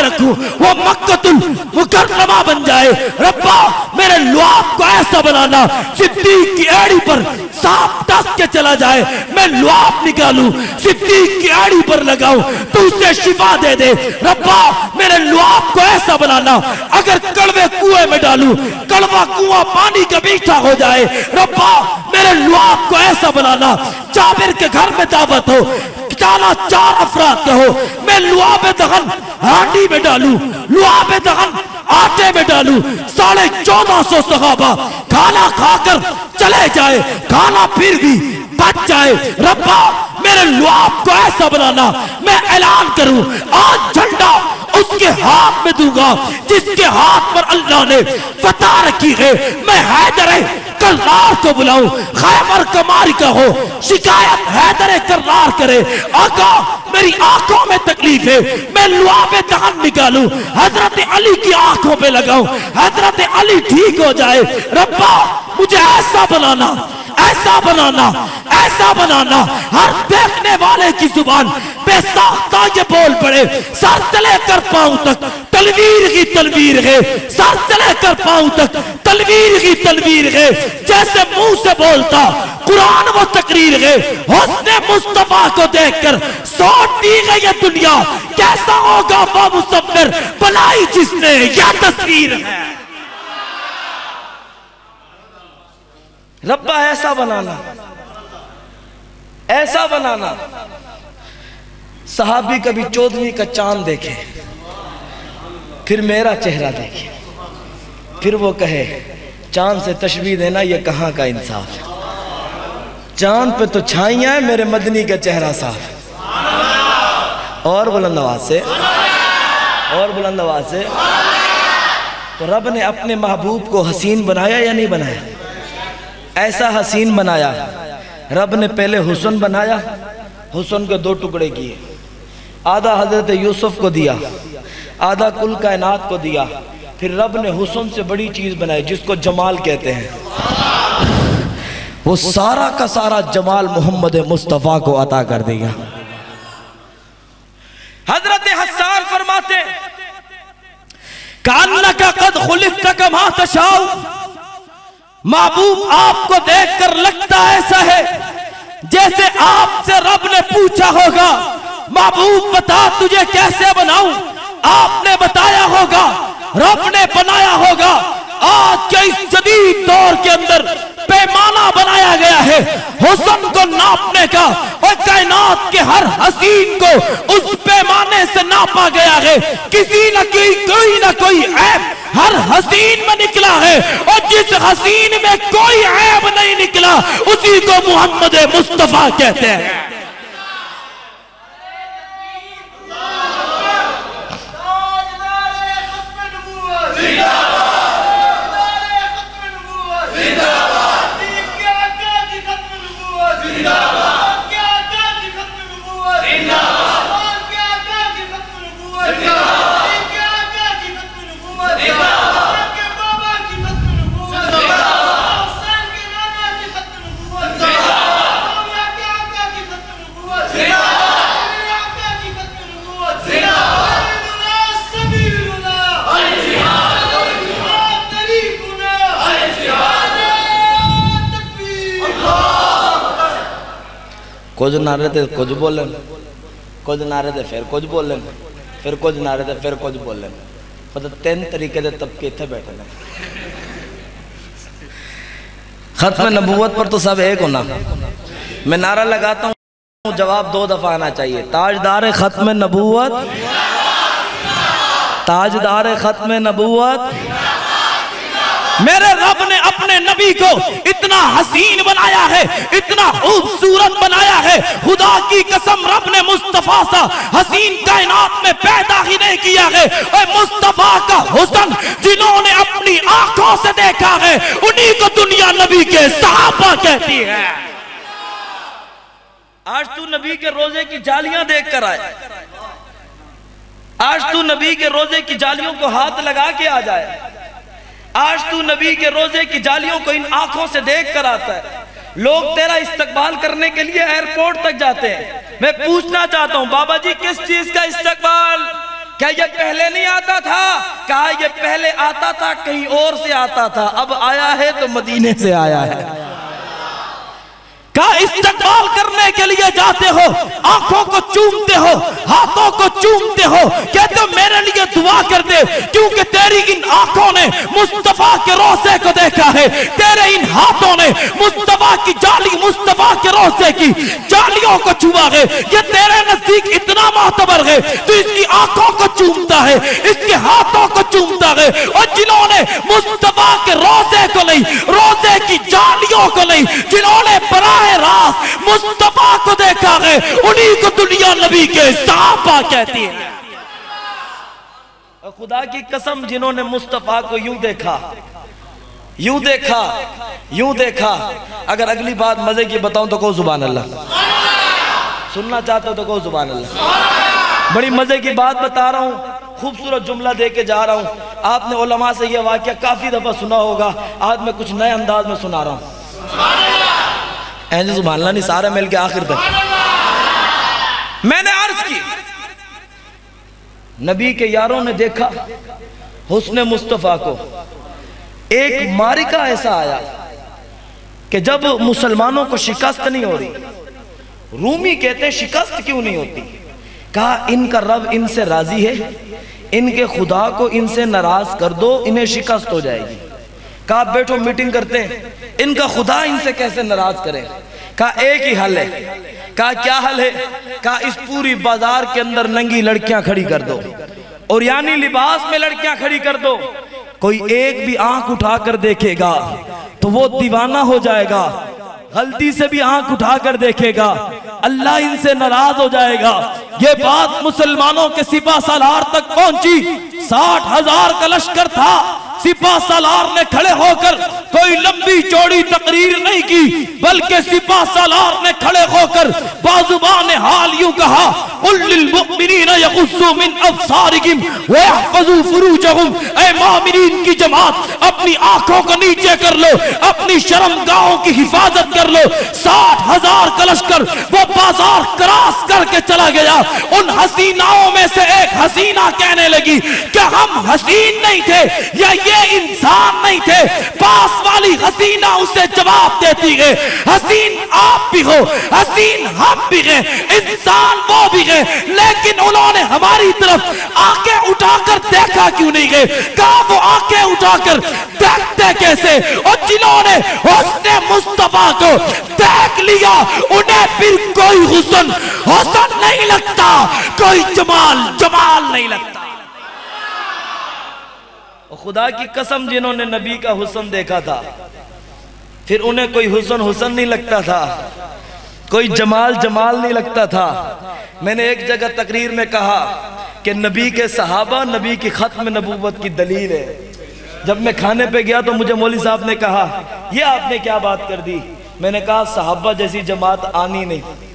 میں رکھوں وہ مکۃ المکرمہ بن جائے۔ ربا میرے لعاب کو ایسا بنانا صدیق کی ایڑی پر سانپ ڈس کے چلا جائے، میں لعاب نکالوں صدیق کی ایڑی پر لگاؤں تو اسے شفا دے دے۔ ربا میرے لعاب کو ایسا بنانا اگر کڑوے کنویں میں ڈالوں کڑوا کنواں پانی کا میٹھا ہو جائے۔ ربا میرے لعاب کو ایسا بنانا جابر کے گھر میں دعوت ہو، چالا 4 افراد کا ہو، میں لعاب دہن ہانڈی میں ڈالوں، لعاب دہن آٹے میں ڈالوں، 1450 صحابہ کھانا کھا کر چلے جائے، کھانا پھر بھی بچ جائے۔ ربا میرے لعاب کو ایسا بنانا میں اعلان کروں آج جھنڈا اس کے ہاتھ میں دوں گا جس کے ہاتھ پر اللہ نے فتح رکھی ہے۔ میں حیدر کرار کو بلاؤں، خیبر کماری کا ہو، شکایت حیدر کرار کرے، آقا میری آنکھوں میں تکلیف ہے، میں لعاب دہن نکالوں حضرت علی کی آنکھوں پہ لگاؤں، حضرت علی ٹھیک ہو جائے۔ ربا مجھے ایسا بنانا، ایسا بنانا، ایسا بنانا ہر دیکھنے والے کی زبان بے ساختہ یہ بول پڑے، سر سے لے کر پاؤں تک تلویر ہی تلویر ہے، سر سے لے کر پاؤں تک تلویر ہی تلویر ہے، جیسے منہ سے بولتا قرآن وہ تقریر ہے۔ حسن مصطفیٰ کو دیکھ کر سوٹ دی گئی یہ دنیا، کیسا ہوگا وہ مصور بنائی جس نے یہ تصویر ہے۔ ربا ایسا بنانا، ایسا بنانا صحابی کبھی 14ویں کا چاند دیکھے پھر میرا چہرہ دیکھے پھر وہ کہے چاند سے تشبیہ دینا یہ کہاں کا انصاف ہے، چاند پہ تو چھائیاں ہیں میرے مدنی کا چہرہ صاف ہے۔ اور بلند آواز سے، اور بلند آواز سے۔ تو رب نے اپنے محبوب کو حسین بنایا یا نہیں بنایا؟ ایسا حسین بنایا، رب نے پہلے حسن بنایا، حسن کے 2 ٹکڑے کیے، آدھا حضرت یوسف کو دیا، آدھا کل کائنات کو دیا، پھر رب نے حسن سے بڑی چیز بنائی جس کو جمال کہتے ہیں، وہ سارا کا سارا جمال محمد مصطفیٰ کو عطا کر دیا۔ حضرت حسان فرماتے کَأَنَّكَ قَدْ خُلِقْتَ كَمَا تَشَاءُ، محبوب آپ کو دیکھ کر لگتا ایسا ہے جیسے آپ سے رب نے پوچھا ہوگا محبوب بتا تجھے کیسے بناؤں، آپ نے بتایا ہوگا، رب نے بنایا ہوگا۔ آج کے اس جدید دور کے اندر پیمانہ بنایا گیا ہے حسن کو ناپنے کا، اور کائنات کے ہر حسین کو اس پیمانے سے ناپا گیا ہے، کسی نہ کوئی نہ کوئی عیب ہر حسین میں نکلا ہے، اور جس حسین میں کوئی عیب نہیں نکلا اسی کو محمد مصطفیٰ کہتے ہیں۔ کچھ نعرے تھے کچھ بولیں، کچھ نعرے تھے پھر کچھ بولیں، پھر کچھ نعرے تھے پھر کچھ بولیں، مطلب 3 طریقے دے طبقے تھے بیٹھے ہیں۔ ختم نبوت پر تو سب ایک ہونا، میں نعرہ لگاتا ہوں جواب 2 دفعہ آنا چاہیے، تاجدار ختم نبوت، تاجدار ختم نبوت۔ میرے رب نے اپنے نبی کو اتنا حسین بنایا ہے، اتنا خوبصورت بنایا ہے، خدا کی قسم رب نے مصطفیٰ سا حسین کائنات میں پیدا ہی نہیں کیا ہے۔ اور مصطفیٰ کا حسن جنہوں نے اپنی آنکھوں سے دیکھا ہے انہی کو دنیا نبی کے صحابہ کہتی ہے۔ آج تو نبی کے روزے کی جالیاں دیکھ کر آئے، آج تو نبی کے روزے کی جالیوں کو ہاتھ لگا کے آ جائے، آج تو نبی کے روزے کی جالیوں کو ان آنکھوں سے دیکھ کر آتا ہے۔ لوگ تیرا استقبال کرنے کے لیے ایئرپورٹ تک جاتے ہیں، میں پوچھنا چاہتا ہوں بابا جی کس چیز کا استقبال؟ کیا یہ پہلے نہیں آتا تھا؟ کہا یہ پہلے آتا تھا کہیں اور سے آتا تھا، اب آیا ہے تو مدینے سے آیا ہے۔ کہا استقبال کرنے کے لیے جاتے ہو، آنکھوں کو چومتے ہو، ہاتھوں کو چومتے ہو، کہتے ہو میرے لیے دعا کر دے، کیونکہ تیری ان آنکھوں نے مصطفیٰ کے روضے کو دیکھا ہے، تیرے ان ہاتھوں نے مصطفیٰ کی جالی، مصطفیٰ کے روضے کی جالیوں کو چھوا ہے، یہ تیرے نزدیک اتنا معتبر ہے، تو اس کی آنکھوں کو چومتا ہے، اس کے ہاتھوں کو چومتا ہے، اور جنہوں نے مصطفیٰ کے روضے کو نہیں، روضے کی جالیوں کو نہیں، جنہوں نے براہ راست مصطفیٰ کو دیکھا ہے، انہی کو دنیا نبی کے صحابہ کہتی ہے۔ اور خدا کی قسم جنہوں نے مصطفیٰ کو یوں دیکھا، یوں دیکھا، یوں دیکھا، اگر اگلی بات مزے کی بتاؤں تو کہو سبحان اللہ، سننا چاہتے ہو تو کہو سبحان اللہ۔ بڑی مزے کی بات بتا رہا ہوں، خوبصورت جملہ دے کے جا رہا ہوں۔ آپ نے علماء سے یہ واقعہ کافی دفعہ سنا ہوگا، آج میں کچھ نئے انداز میں سنا رہا ہوں۔ ایسے سبحان اللہ نہیں، سارے مل کے آخر تک۔ میں نے عرض کی، نبی کے یاروں نے دیکھا حسن مصطفیٰ کو۔ ایک معرکہ ایسا آیا کہ جب مسلمانوں کو شکست نہیں ہو رہی، رومی کہتے ہیں شکست کیوں نہیں ہوتی؟ کہا ان کا رب ان سے راضی ہے، ان کے خدا کو ان سے ناراض کر دو، انہیں شکست ہو جائے گی۔ کہا بیٹھو میٹنگ کرتے ہیں، ان کا خدا ان سے کیسے ناراض کرے؟ کہا ایک ہی حل ہے۔ کہا کیا حل ہے؟ کہا اس پوری بازار کے اندر ننگی لڑکیاں کھڑی کر دو، اور یعنی لباس میں لڑکیاں کھڑی کر دو، کوئی ایک بھی آنکھ اٹھا کر دیکھے گا تو وہ دیوانہ ہو جائے گا، غلطی سے بھی آنکھ اٹھا کر دیکھے گا اللہ ان سے ناراض ہو جائے گا۔ یہ بات مسلمانوں کے سپہ سالار تک پہنچی، 60,000 کا لشکر تھا، سپہ سالار نے کھڑے ہو کر کوئی لمبی چوڑی تقریر نہیں کی، بلکہ سپہ سالار نے کھڑے ہو کر بازوبان حال یوں کہا، قُلْ لِلْمُؤْمِنِينَ يَغُضُّوا مِنْ أَبْصَارِهِمْ وَيَحْفَظُوا فُرُوجَهُمْ۔ اے مومنین کی جماعت، اپنی آنکھوں کو نیچے کر لو، اپنی شرمگاہوں کی حفاظت کر لو۔ 60,000 کا لشکر وہ بازار کراس کر کے چلا گیا۔ ان حسیناؤں میں سے ایک حسینہ کہنے لگی کہ ہم حسین نہیں تھے یا یہ انسان نہیں تھے۔ پاس والی حسینہ اسے جواب دیتی ہے، حسین آپ بھی ہو، حسین ہم بھی ہیں، انسان وہ بھی ہیں، لیکن انہوں نے ہماری طرف آنکھیں اٹھا کر دیکھا کیوں نہیں گئے؟ کہا وہ آنکھیں اٹھا کر دیکھتے کیسے؟ اور جنہوں نے حسن مصطفیٰ کو دیکھ لیا انہیں پھر کوئی حسن حسن نہیں لگتا، کوئی جمال جمال نہیں لگتا۔ خدا کی قسم جنہوں نے نبی کا حسن دیکھا تھا پھر انہیں کوئی حسن حسن نہیں لگتا تھا، کوئی جمال جمال نہیں لگتا تھا۔ میں نے ایک جگہ تقریر میں کہا کہ نبی کے صحابہ نبی کی ختم نبوت کی دلیل ہے۔ جب میں کھانے پہ گیا تو مجھے مولوی صاحب نے کہا یہ آپ نے کیا بات کر دی؟ میں نے کہا صحابہ جیسی جماعت آنی نہیں،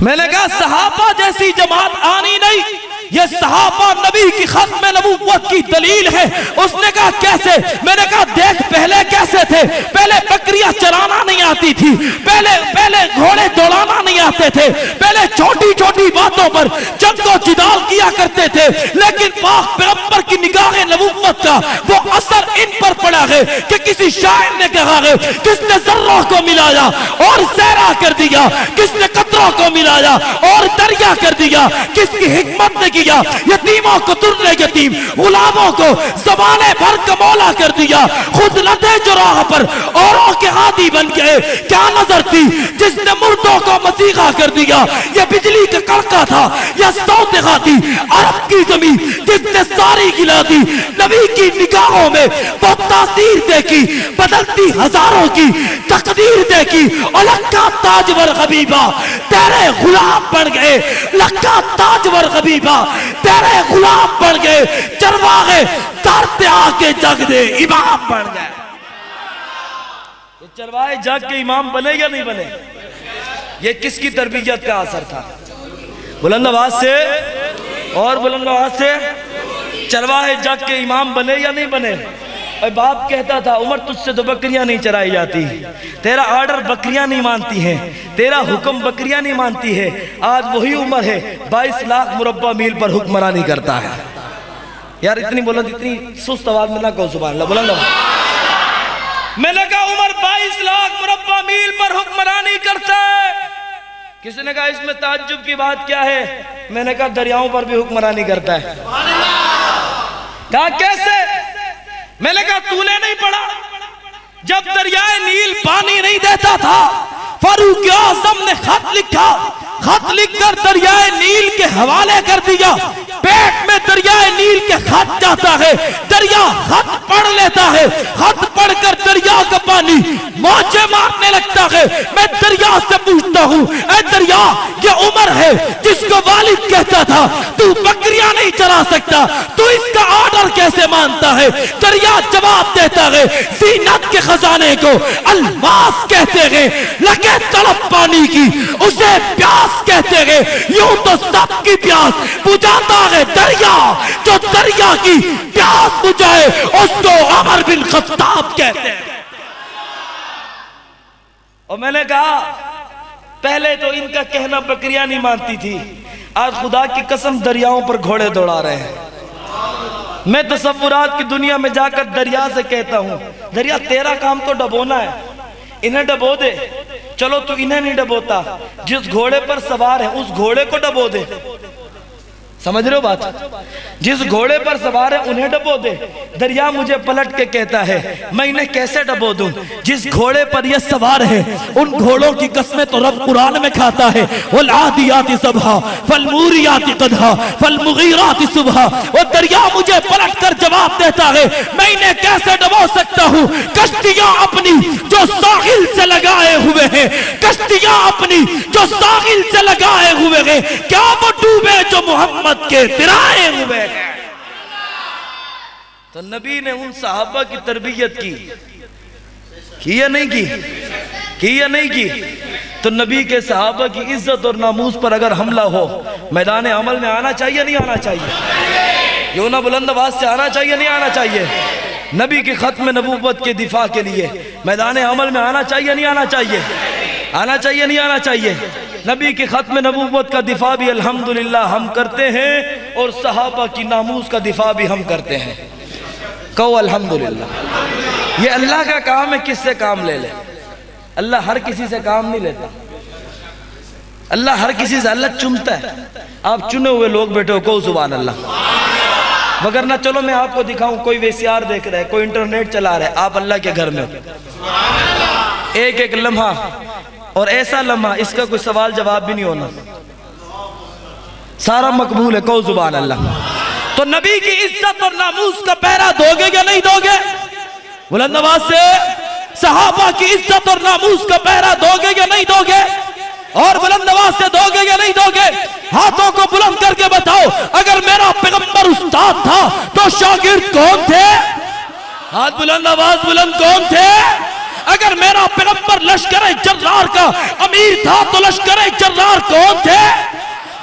میں نے کہا صحابہ جیسی جماعت آنی نہیں، یہ صحابہ نبی کی ختم نبوت کی دلیل ہے۔ اس نے کہا کیسے؟ میں نے کہا دیکھ پہلے کیسے تھے؟ پہلے بکریاں چرانا نہیں آتی تھی، پہلے گھوڑے دوڑانا نہیں آتے تھے، پہلے چھوٹی چھوٹی باتوں پر جنگ و جدال کیا کرتے تھے، لیکن پاک پیغمبر کی نگاہ نبوت کا وہ اثر ان پر پڑا ہے کہ کسی شاعر نے کہا ہے کس نے ذروں کو ملایا اور زہرا کر دیا، کس نے قطروں کو ملایا اور دریا کر دیا، کس کی حکمت نے کیا یتیموں کو در یتیم، غلاموں کو زمانے بھر کا مولا کر دیا، خود لدے جو راہ پر اوروں کے عادی بن گئے۔ کیا نظر تھی جس نے مردوں کو مسیحا کر دیا؟ یہ بجلی کا کڑکا تھا یا سوتخا تھی؟ عرب کی زمین جس نے ساری گلا دی، نبی کی نگاہوں میں وہ تاثیر دیکھی، بدلتی ہزاروں کی تقدیر دیکھی، اور لکھا تاجور حبیبہ تیرے غلام بن گئے، لکھا تاجور حبیبہ تیرے غلام بن گئے، چرواہے تارتے آکے جگ دے امام بن گئے۔ یہ چرواہے جگ کے امام بنے یا نہیں بنے؟ یہ کس کی تربیت کا اثر تھا؟ بلند آواز سے اور بلند آواز سے، چرواہے جگ کے امام بنے یا نہیں بنے؟ اور باپ کہتا تھا عمر تجھ سے تو بکریاں نہیں چرائی جاتی، تیرا آرڈر بکریاں نہیں مانتی ہیں، تیرا حکم بکریاں نہیں مانتی ہے۔ آج وہی عمر ہے 22 لاکھ مربع میل پر حکمرانی کرتا ہے۔ یار اتنی بلند، اتنی سست آواز میں نہ کہو سبحان اللہ، بلند آواز۔ میں نے کہا عمر 22 لاکھ مربع میل پر حکمرانی کرتا ہے۔ کسی نے کہا اس میں تعجب کی بات کیا ہے؟ میں نے کہا دریاؤں پر بھی حکمرانی کرتا ہے۔ کہا کیسے؟ میں نے کہا تو نے نہیں پڑھا جب دریائے نیل پانی نہیں دیتا تھا فاروق اعظم نے خط لکھا، خط لکھ کر دریائے نیل کے حوالے کر دیا، پیٹ میں دریائے نیل کے خط جاتا ہے، دریا خط پڑھ لیتا ہے، خط پڑھ کر دریا کا پانی موجے مارنے لگتا ہے۔ میں دریا سے پوچھتا ہوں اے دریا، یہ عمر ہے جس کو والد کہتا تھا تو بکریاں نہیں چلا سکتا، تو اس کا آرڈر کیسے مانتا ہے؟ دریا جواب دیتا ہے زینت کے خزانے کو الماس کہتے ہیں، لگے طلب پانی کی اسے پیاس کہتے ہیں، یوں تو سب کی پیاس بجھاتا ہے دریا، جو دریا کی پیاس بجھائے اس کو عمر بن خطاب کہتے ہیں۔ اور میں نے کہا پہلے تو ان کا کہنا بکریاں نہیں مانتی تھی، آج خدا کی قسم دریاؤں پر گھوڑے دوڑا رہے ہیں۔ میں تصورات کی دنیا میں جا کر دریا سے کہتا ہوں دریا تیرا کام تو ڈبونا ہے، انہیں ڈبو دے، چلو تو انہیں نہیں ڈبوتا، جس گھوڑے پر سوار ہے اس گھوڑے کو ڈبو دے۔ سمجھ رہے ہو بات؟ جس گھوڑے پر سوار ہے انہیں ڈبو دے۔ دریا مجھے پلٹ کے کہتا ہے میں انہیں کیسے ڈبو دوں؟ جس گھوڑے پر یہ سوار ہے ان گھوڑوں کی قسمیں تو رب قرآن میں کھاتا ہے، وَالْعَادِيَاتِ صَبْحًا فَالْمُورِيَاتِ قَدْحًا فَالْمُغِيرَاتِ صُبْحًا۔ وہ دریا مجھے پلٹ کر جواب دیتا ہے میں انہیں کیسے ڈبو سکتا ہوں؟ کشتیاں اپنی جو ساحل سے لگائے ہوئے ہیں، کشتیاں اپنی جو ساحل سے لگائے ہوئے ہیں، کیا وہ ڈوبے جو محمد کے ترائے ہوئے ہیں؟ تو نبی نے ان صحابہ کی تربیت کی یا نہیں کی یا نہیں کی؟ تو نبی کے صحابہ کی عزت اور ناموس پر اگر حملہ ہو میدان عمل میں آنا چاہیے نہیں آنا چاہیے؟ یوں نہ بلند آواز سے آنا چاہیے نہیں آنا چاہیے؟ نبی کی ختم نبوت کے دفاع کے لیے میدان عمل میں آنا چاہیے نہیں آنا چاہیے؟ آنا چاہیے نہیں آنا چاہیے؟ نبی کی ختم نبوت کا دفاع بھی الحمدللہ ہم کرتے ہیں اور صحابہ کی ناموس کا دفاع بھی ہم کرتے ہیں۔ کہو الحمدللہ۔ یہ اللہ کا کام ہے، کس سے کام لے لے؟ اللہ ہر کسی سے کام نہیں لیتا، اللہ ہر کسی سے اللہ چنتا ہے۔ آپ چنے ہوئے لوگ بیٹھے ہو، کہو سبحان اللہ۔ وگرنہ چلو میں آپ کو دکھاؤں، کوئی ویسیار دیکھ رہا ہے، کوئی انٹرنیٹ چلا رہا ہے، آپ اللہ کے گھر میں ایک ایک لمحہ اور ایسا لمحہ اس کا کوئی سوال جواب بھی نہیں ہونا، سارا مقبول ہے، کہو سبحان اللہ۔ تو نبی کی عزت اور ناموس کا پہرا دو گے یا نہیں دو گے؟ بلند آواز سے صحابہ کی عزت اور ناموس کا پہرا دو گے یا نہیں دو گے؟ اور بلند آواز سے دو گے یا نہیں دو گے؟ ہاتھوں کو بلند کر کے بتاؤ اگر میرا پیغمبر استاد تھا تو شاگرد کون تھے؟ ہاتھ بلند، آواز بلند، کون تھے؟ اگر میرا پیغمبر لشکر جرار کا امیر تھا تو لشکر جرار کون تھے؟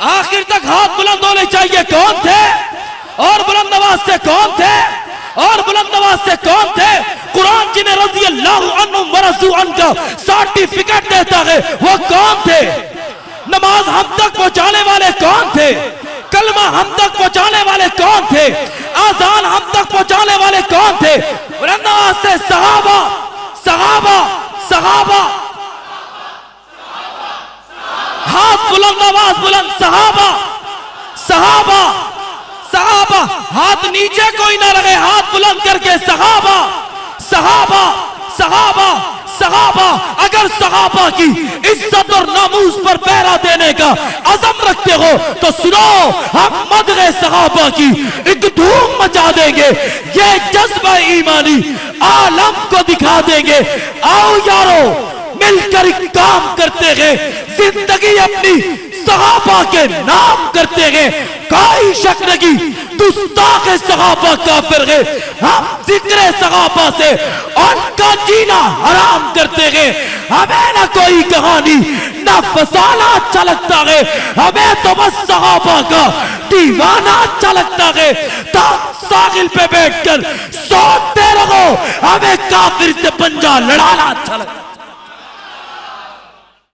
آخر تک ہاتھ بلند ہونے چاہیے، کون تھے؟ اور بلند آواز سے کون تھے؟ اور بلند آواز سے کون تھے؟ قرآن جنہیں رضی اللہ عنہ ورضوا عنہ کا سرٹیفکیٹ دیتا ہے وہ کون تھے؟ نماز ہم تک پہنچانے والے کون تھے؟ کلمہ ہم تک پہنچانے والے کون تھے؟ آذان ہم تک پہنچانے والے کون تھے؟ بلند آواز سے صحابہ، صحابہ، صحابہ، ہاتھ بلند، آواز بلند، صحابہ، صحابہ، صحابہ، ہاتھ نیچے کوئی نہ لگے، ہاتھ بلند کر کے صحابہ، صحابہ، صحابہ، صحابہ۔ اگر صحابہ کی عزت اور ناموس پر پہرا دینے کا عزم رکھتے ہو تو سنو، ہم مدغ صحابہ کی ایک دھوم مچا دیں گے، یہ جذبہ ایمانی عالم کو دکھا دیں گے۔ آؤ یارو مل کر ایک کام کرتے ہیں، زندگی اپنی صحابہ کے نام کرتے ہیں، کوئی شک نہیں گستاخ صحابہ کافر گئے، ہم ذکر صحابہ سے ان کا جینا حرام کرتے گئے. ہمیں نہ کوئی کہانی نہ فسانہ اچھا لگتا ہے، ہمیں تو بس صحابہ کا دیوانہ اچھا لگتا ہے. ساحل پہ بیٹھ کر سوتے رہو، ہمیں کافر سے پنجہ لڑانا اچھا لگتا ہے.